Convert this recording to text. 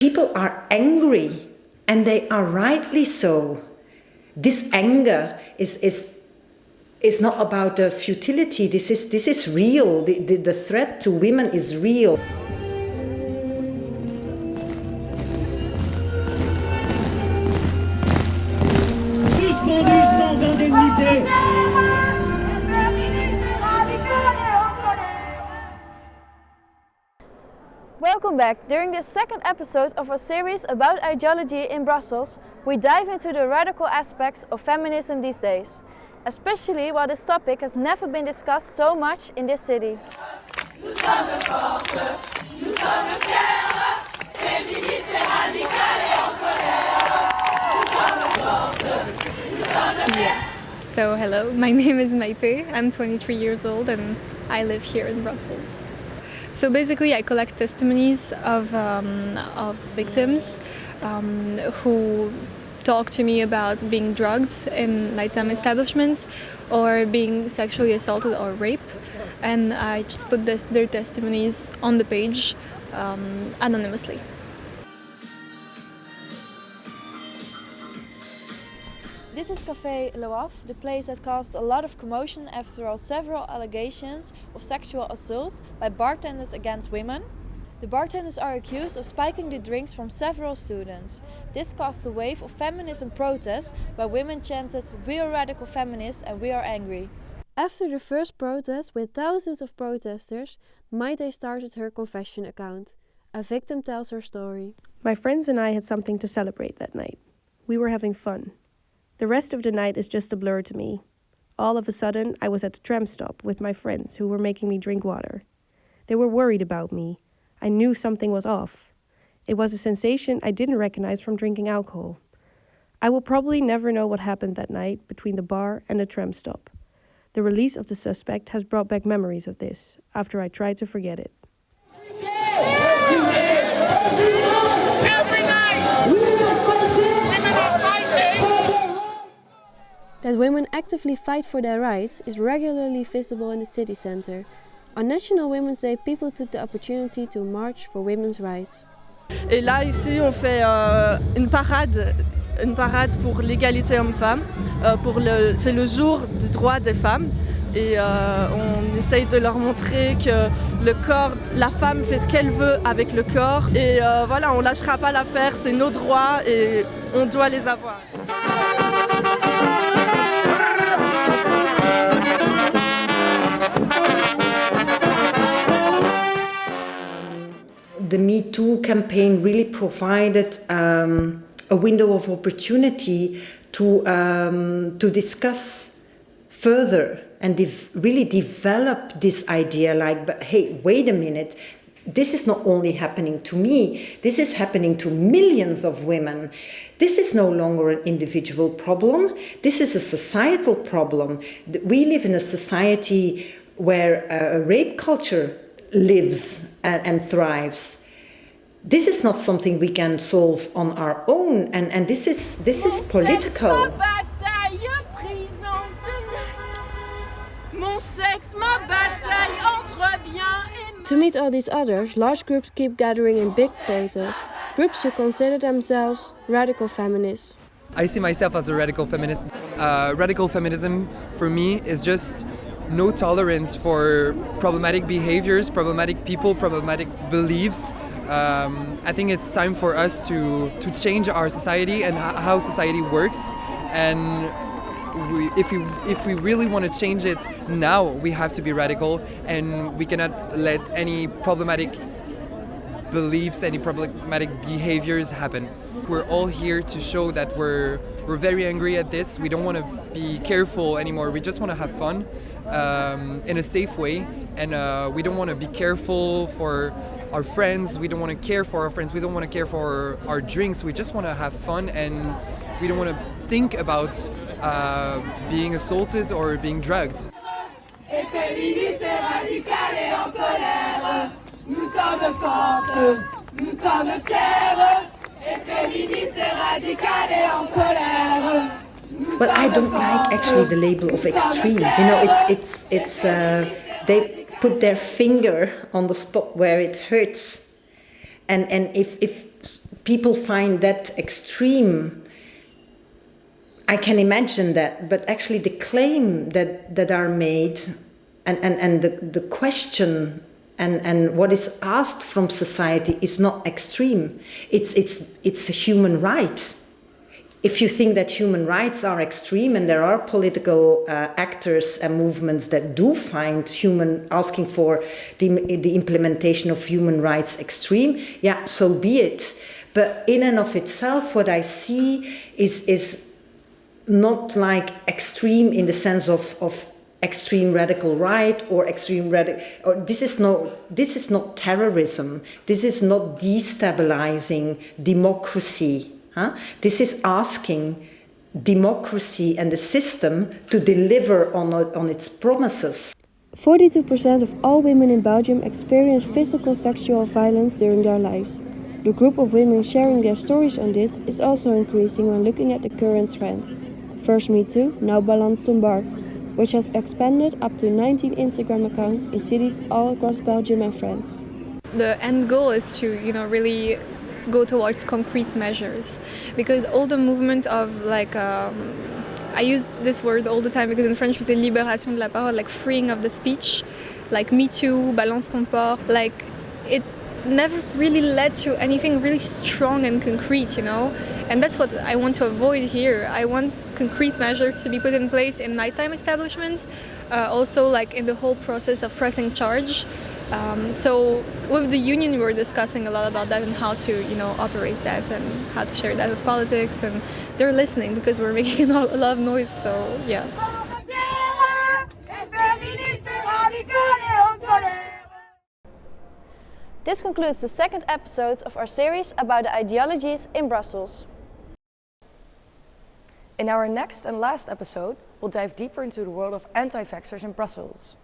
People are angry, and they are rightly so. This anger is not about the futility. This is real. The threat to women is real. Suspendu sans indemnité. Welcome back. During this second episode of our series about ideology in Brussels, we dive into the radical aspects of feminism these days, especially while this topic has never been discussed so much in this city. Nous sommes fortes, nous sommes fières, féministes et radicales et en colère. Nous sommes fortes, nous sommes fières. So hello, my name is Maite. I'm 23 years old and I live here in Brussels. So basically, I collect testimonies of victims who talk to me about being drugged in nighttime establishments or being sexually assaulted or raped, and I just put their testimonies on the page anonymously. This is Café Le Havre, the place that caused a lot of commotion after several allegations of sexual assault by bartenders against women. The bartenders are accused of spiking the drinks from several students. This caused a wave of feminism protests where women chanted, "We are radical feminists and we are angry." After the first protest with thousands of protesters, Maite started her confession account. A victim tells her story. My friends and I had something to celebrate that night. We were having fun. The rest of the night is just a blur to me. All of a sudden, I was at the tram stop with my friends who were making me drink water. They were worried about me. I knew something was off. It was a sensation I didn't recognize from drinking alcohol. I will probably never know what happened that night between the bar and the tram stop. The release of the suspect has brought back memories of this, after I tried to forget it. Every night, women are fighting. That women actively fight for their rights is regularly visible in the city centre. On National Women's Day, people took the opportunity to march for women's rights. Et là, ici, on fait une parade pour l'égalité homme-femme. C'est le jour du droit des femmes. Et on essaye de leur montrer que le corps, la femme fait ce qu'elle veut avec le corps. Et voilà, on lâchera pas l'affaire, c'est nos droits et on doit les avoir. The Me Too campaign really provided a window of opportunity to discuss further and really develop this idea like, but hey, wait a minute, this is not only happening to me, this is happening to millions of women. This is no longer an individual problem, this is a societal problem. We live in a society where a rape culture lives and thrives. This is not something we can solve on our own, and this is political. To meet all these others, large groups keep gathering in big protests. Groups who consider themselves radical feminists. I see myself as a radical feminist. Radical feminism for me is just no tolerance for problematic behaviors, problematic people, problematic beliefs. I think it's time for us to change our society and how society works. And if we really want to change it now, we have to be radical, and we cannot let any problematic beliefs, any problematic behaviors happen. We're all here to show that we're very angry at this. We don't want to be careful anymore. We just want to have fun in a safe way, and we don't want to be careful for our friends. We don't want to care for our friends. We don't want to care for our drinks. We just want to have fun, and we don't want to think about being assaulted or being drugged. Et féministes et radicales et en colère. Nous sommes fortes, nous sommes fières. Et féministes et radicales et en colère. Well, I don't like actually the label of extreme. You know, it's they put their finger on the spot where it hurts. And if people find that extreme, I can imagine that, but actually the claim that are made and the question and what is asked from society is not extreme. It's a human right. If you think that human rights are extreme, and there are political actors and movements that do find asking for the implementation of human rights extreme, yeah, so be it. But in and of itself, what I see is not like extreme in the sense of extreme radical right or extreme radical. Or this is not terrorism. This is not destabilizing democracy. Huh? This is asking democracy and the system to deliver on its promises. 42% of all women in Belgium experience physical sexual violence during their lives. The group of women sharing their stories on this is also increasing when looking at the current trend. First Me Too, now Balance ton Bar, which has expanded up to 19 Instagram accounts in cities all across Belgium and France. The end goal is to, really go towards concrete measures, because all the movement of I use this word all the time because in French we say libération de la parole, like freeing of the speech, like Me Too, Balance ton port, like it never really led to anything really strong and concrete, and that's what I want to avoid here. I want concrete measures to be put in place in nighttime establishments, also like in the whole process of pressing charge. So with the union, we were discussing a lot about that and how to, operate that and how to share that with politics, and they're listening because we're making a lot of noise. So yeah. This concludes the second episode of our series about the ideologies in Brussels. In our next and last episode, we'll dive deeper into the world of anti-vaxxers in Brussels.